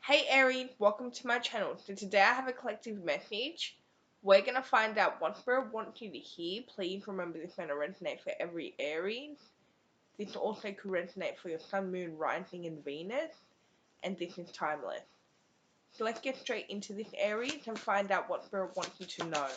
Hey Aries, welcome to my channel. So today I have a collective message. We're going to find out what Spirit wants you to hear. Please remember this may not resonate for every Aries. This also could resonate for your Sun, Moon, Rising, and Venus. And this is timeless. So let's get straight into this Aries and find out what Spirit wants you to know.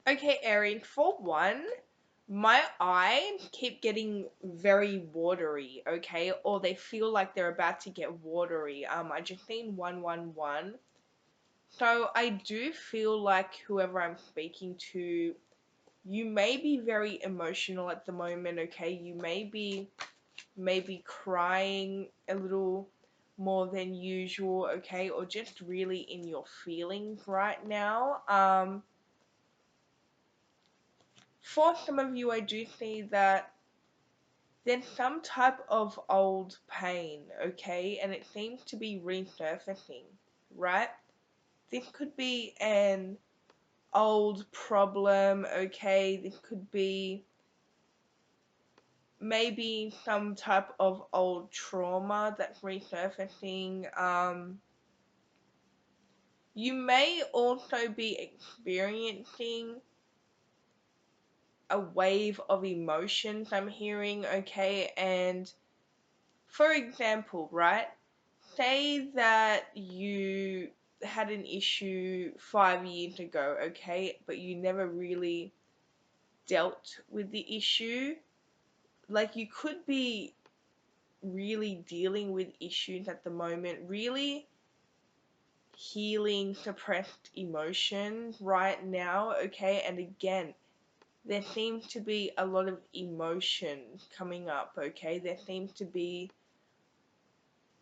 Okay Aries, for one, my eyes keep getting very watery, okay? Or they feel like they're about to get watery. I just seen 111. So I do feel like whoever I'm speaking to, you may be very emotional at the moment, okay? You may be maybe crying a little more than usual, okay? Or just really in your feelings right now. For some of you, I do see that there's some type of old pain, okay? And it seems to be resurfacing, right? This could be an old problem, okay? This could be maybe some type of old trauma that's resurfacing. You may also be experiencing a wave of emotions, I'm hearing, okay? And for example, right? Say that you had an issue 5 years ago, okay? But you never really dealt with the issue. Like, you could be really dealing with issues at the moment, really healing suppressed emotions right now, okay? And again, there seems to be a lot of emotions coming up, okay? There seems to be,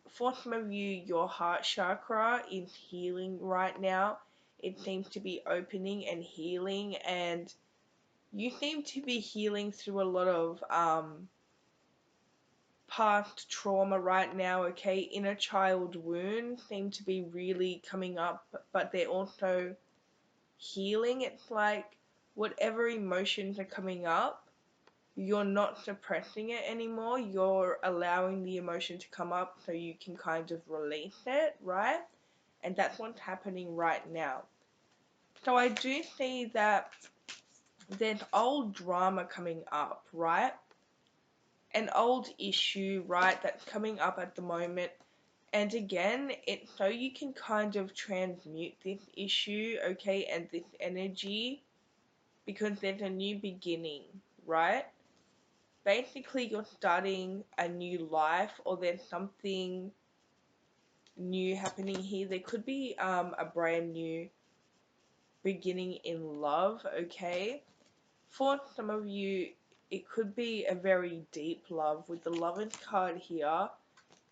for some of you, your heart chakra is healing right now. It seems to be opening and healing, and you seem to be healing through a lot of past trauma right now, okay? Inner child wounds seem to be really coming up, but they're also healing. It's like whatever emotions are coming up, you're not suppressing it anymore. You're allowing the emotion to come up so you can kind of release it, right? And that's what's happening right now. So I do see that there's old drama coming up, right? An old issue, right, that's coming up at the moment. And again, it's so you can kind of transmute this issue, okay, and this energy, because there's a new beginning, right? Basically, you're starting a new life, or there's something new happening here. There could be a brand new beginning in love, okay? For some of you, it could be a very deep love with the Lovers card here.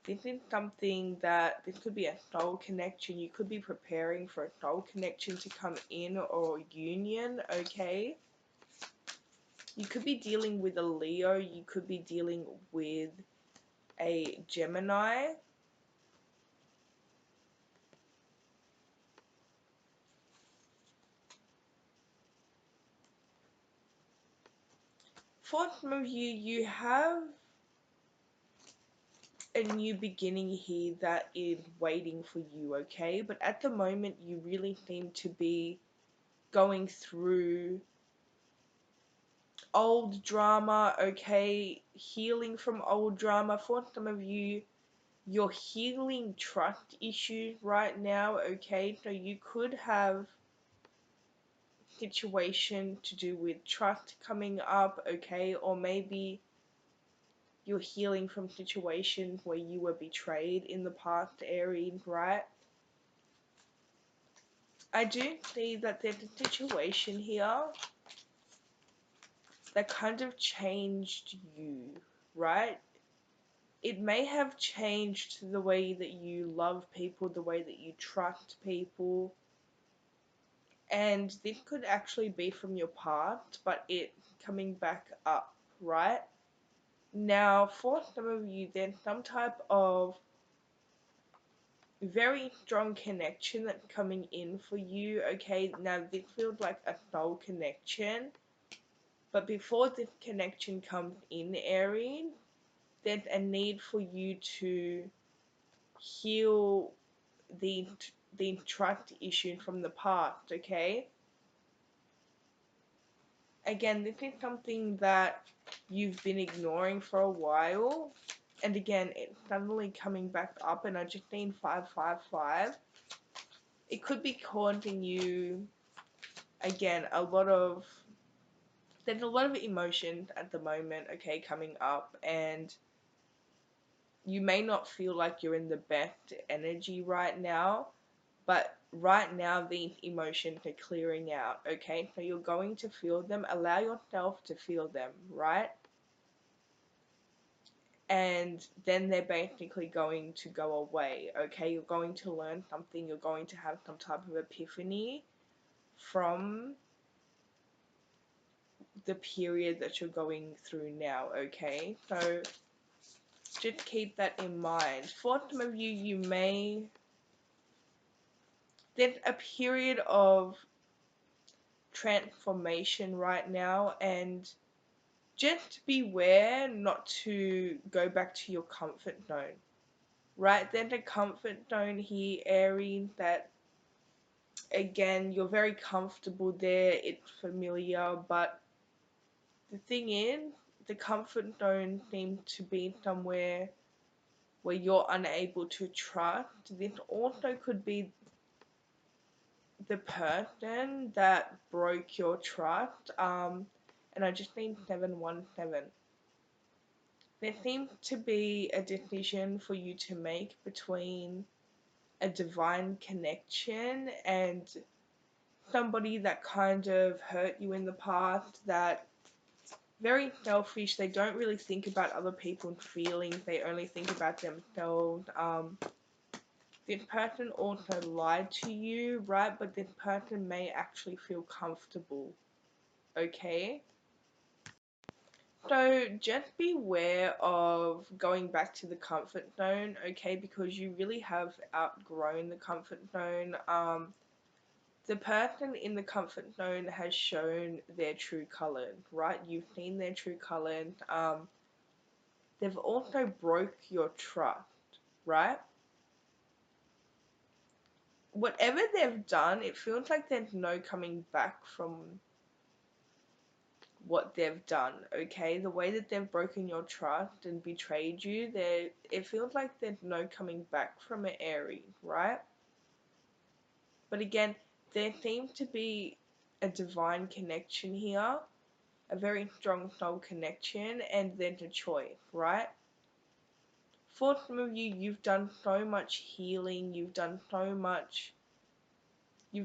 This is something that, this could be a soul connection. You could be preparing for a soul connection to come in, or union, okay? You could be dealing with a Leo. You could be dealing with a Gemini. For some of you, you have a new beginning here that is waiting for you, okay? But at the moment, you really seem to be going through old drama, okay? Healing from old drama. For some of you, you're healing trust issues right now, okay? So you could have situation to do with trust coming up, okay? Or maybe you're healing from situations where you were betrayed in the past, Aries, right? I do see that there's a situation here that kind of changed you, right? It may have changed the way that you love people, the way that you trust people, and this could actually be from your past, but it coming back up, right? Now, for some of you, there's some type of very strong connection that's coming in for you, okay? Now, this feels like a soul connection, but before this connection comes in, Aries, there's a need for you to heal the the trust issue from the past, okay? Again, this is something that you've been ignoring for a while, and again, it's suddenly coming back up, and I just seen 555. It could be causing you, again, there's a lot of emotions at the moment, okay, coming up, and you may not feel like you're in the best energy right now, but right now these emotions are clearing out, okay? So you're going to feel them. Allow yourself to feel them, right? And then they're basically going to go away, okay? You're going to learn something. You're going to have some type of epiphany from the period that you're going through now, okay? So just keep that in mind. For some of you, there's a period of transformation right now, and just beware not to go back to your comfort zone, right? There's a comfort zone here, Aries, that again, you're very comfortable there, it's familiar, but the thing is, the comfort zone seems to be somewhere where you're unable to trust. This also could be the person that broke your trust. And I just need 717. There seems to be a decision for you to make between a divine connection and somebody that kind of hurt you in the past, that very selfish. They don't really think about other people's feelings. They only think about themselves. This person also lied to you, right? But this person may actually feel comfortable, okay? So just beware of going back to the comfort zone, okay? Because you really have outgrown the comfort zone. The person in the comfort zone has shown their true colors, right? You've seen their true colors. They've also broke your trust, right? Whatever they've done, it feels like there's no coming back from what they've done, okay? The way that they've broken your trust and betrayed you, it feels like there's no coming back from an Aries, right? But again, there seems to be a divine connection here, a very strong soul connection, and there's a choice, right? For some of you, you've done so much healing, you've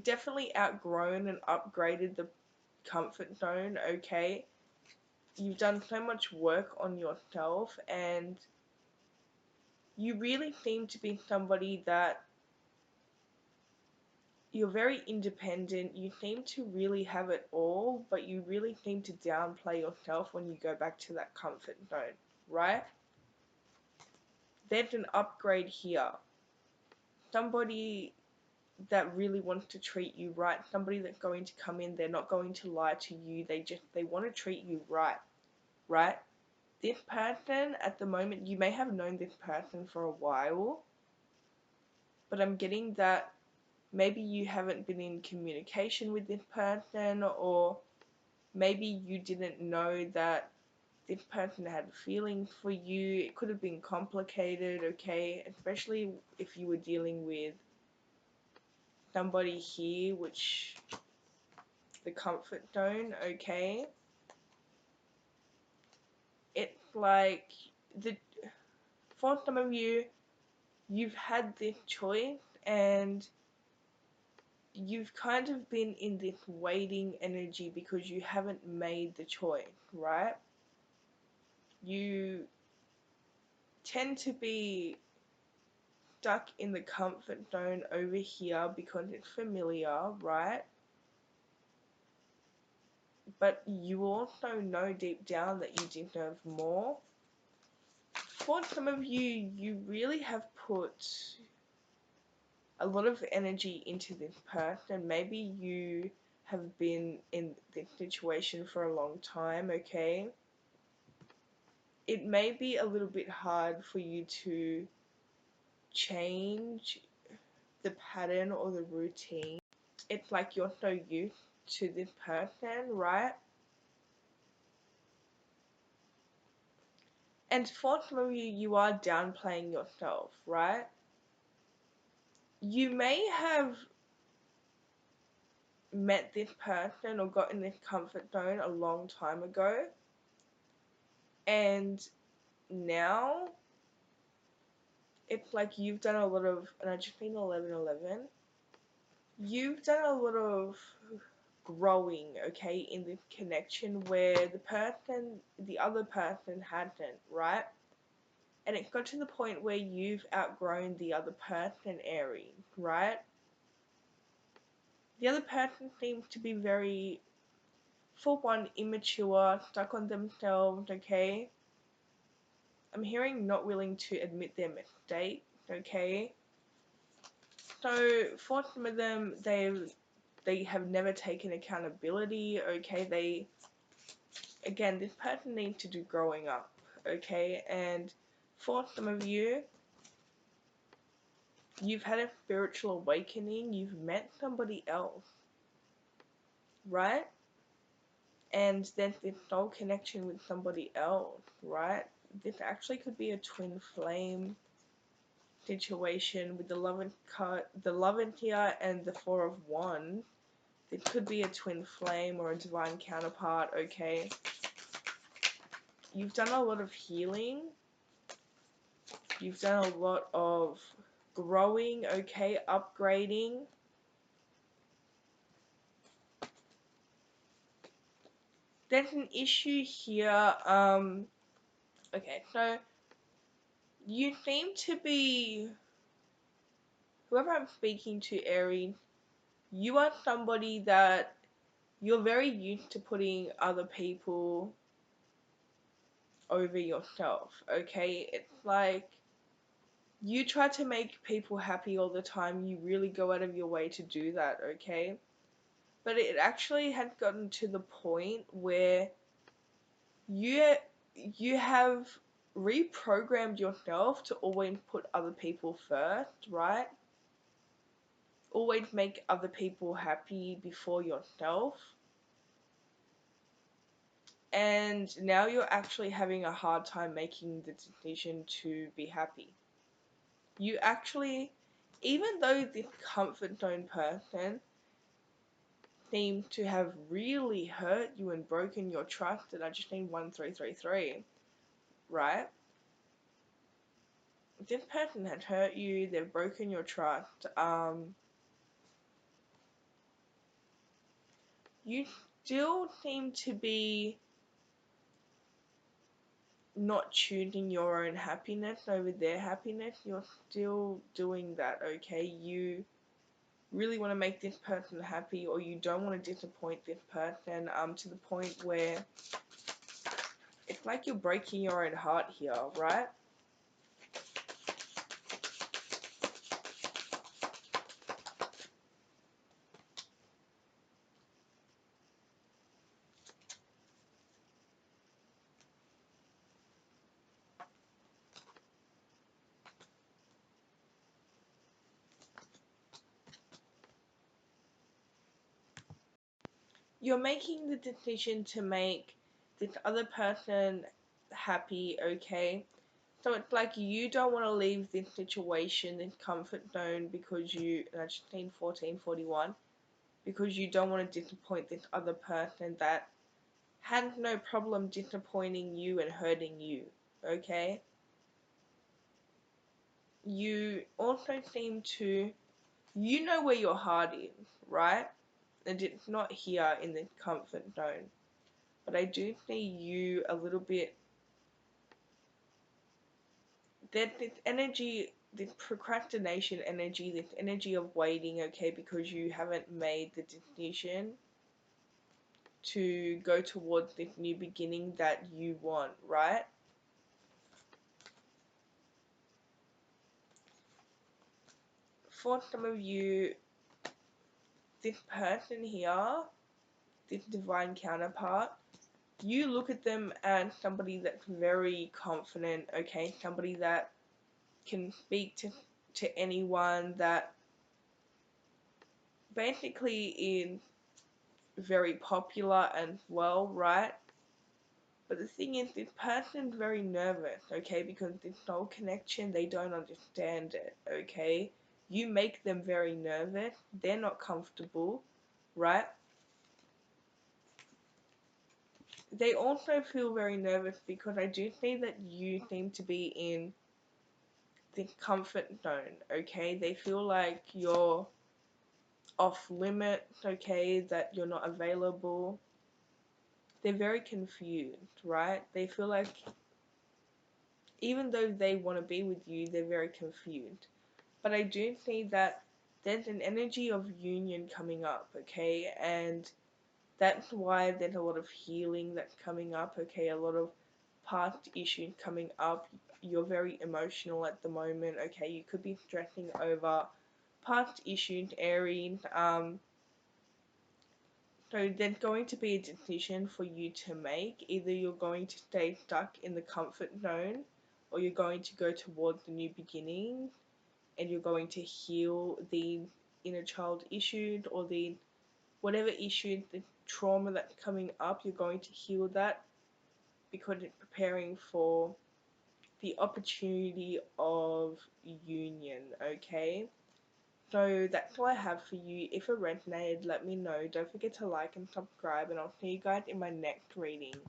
definitely outgrown and upgraded the comfort zone, okay? You've done so much work on yourself, and you really seem to be somebody that you're very independent. You seem to really have it all, but you really seem to downplay yourself when you go back to that comfort zone, right? There's an upgrade here. Somebody that really wants to treat you right, somebody that's going to come in, they're not going to lie to you, they want to treat you right, right? This person at the moment, you may have known this person for a while, but I'm getting that maybe you haven't been in communication with this person, or maybe you didn't know that this person had feelings for you. It could have been complicated, okay? Especially if you were dealing with somebody here, which the comfort zone, okay? It's like the for some of you, you've had this choice, and you've kind of been in this waiting energy because you haven't made the choice, right? You tend to be stuck in the comfort zone over here because it's familiar, right? But you also know deep down that you deserve more. For some of you, you really have put a lot of energy into this person. Maybe you have been in this situation for a long time, okay? It may be a little bit hard for you to change the pattern or the routine. It's like you're so used to this person, right? And for some of you, you are downplaying yourself, right? You may have met this person or got in this comfort zone a long time ago, and now it's like you've done a lot of, and I just mean 1111, you've done a lot of growing, okay, in this connection where the other person hadn't, right? And it got to the point where you've outgrown the other person, Aries, right? The other person seems to be very, for one, immature, stuck on themselves, okay? I'm hearing not willing to admit their mistake, okay? So for some of them, they have never taken accountability, okay? Again, this person needs to do growing up, okay? And for some of you, you've had a spiritual awakening, you've met somebody else, right? And there's this soul connection with somebody else, right? This actually could be a twin flame situation with the Lovin' here and the Four of Wands. It could be a twin flame or a divine counterpart, okay? You've done a lot of healing. You've done a lot of growing, okay? Upgrading. There's an issue here. Okay, so you seem to be, whoever I'm speaking to, Aries, you are somebody that you're very used to putting other people over yourself, okay? It's like you try to make people happy all the time. You really go out of your way to do that, okay? But it actually had gotten to the point where you you have reprogrammed yourself to always put other people first, right? Always make other people happy before yourself. And now you're actually having a hard time making the decision to be happy. You actually, even though this comfort zone person seems to have really hurt you and broken your trust, and I just need 1333, right? This person has hurt you, they've broken your trust, you still seem to be not choosing your own happiness over their happiness. You're still doing that, okay? You really want to make this person happy, or you don't want to disappoint this person, to the point where it's like you're breaking your own heart here, right? You're making the decision to make this other person happy, okay? So it's like you don't want to leave this situation, this comfort zone, because and I just seen 1441, because you don't want to disappoint this other person that had no problem disappointing you and hurting you, okay? You also seem to You know where your heart is, right? And it's not here in the comfort zone. But I do see you a little bit, that this energy, this procrastination energy, this energy of waiting, okay, because you haven't made the decision to go towards this new beginning that you want, right? For some of you, this person here, this divine counterpart, you look at them as somebody that's very confident, okay, somebody that can speak to anyone, that basically is very popular and well, right? But the thing is, this person's very nervous, okay, because this soul connection, they don't understand it, okay? You make them very nervous, they're not comfortable, right? They also feel very nervous because I do see that you seem to be in this comfort zone, okay? They feel like you're off limits, okay, that you're not available. They're very confused, right? They feel like even though they want to be with you, they're very confused. But I do see that there's an energy of union coming up, okay? And that's why there's a lot of healing that's coming up, okay? A lot of past issues coming up. You're very emotional at the moment, okay? You could be stressing over past issues, Aries. So there's going to be a decision for you to make. Either you're going to stay stuck in the comfort zone, or you're going to go towards the new beginning, and you're going to heal the inner child issues, or the whatever issue, the trauma that's coming up, you're going to heal that because it's preparing for the opportunity of union, okay? So that's all I have for you. If it resonated, let me know. Don't forget to like and subscribe, and I'll see you guys in my next reading.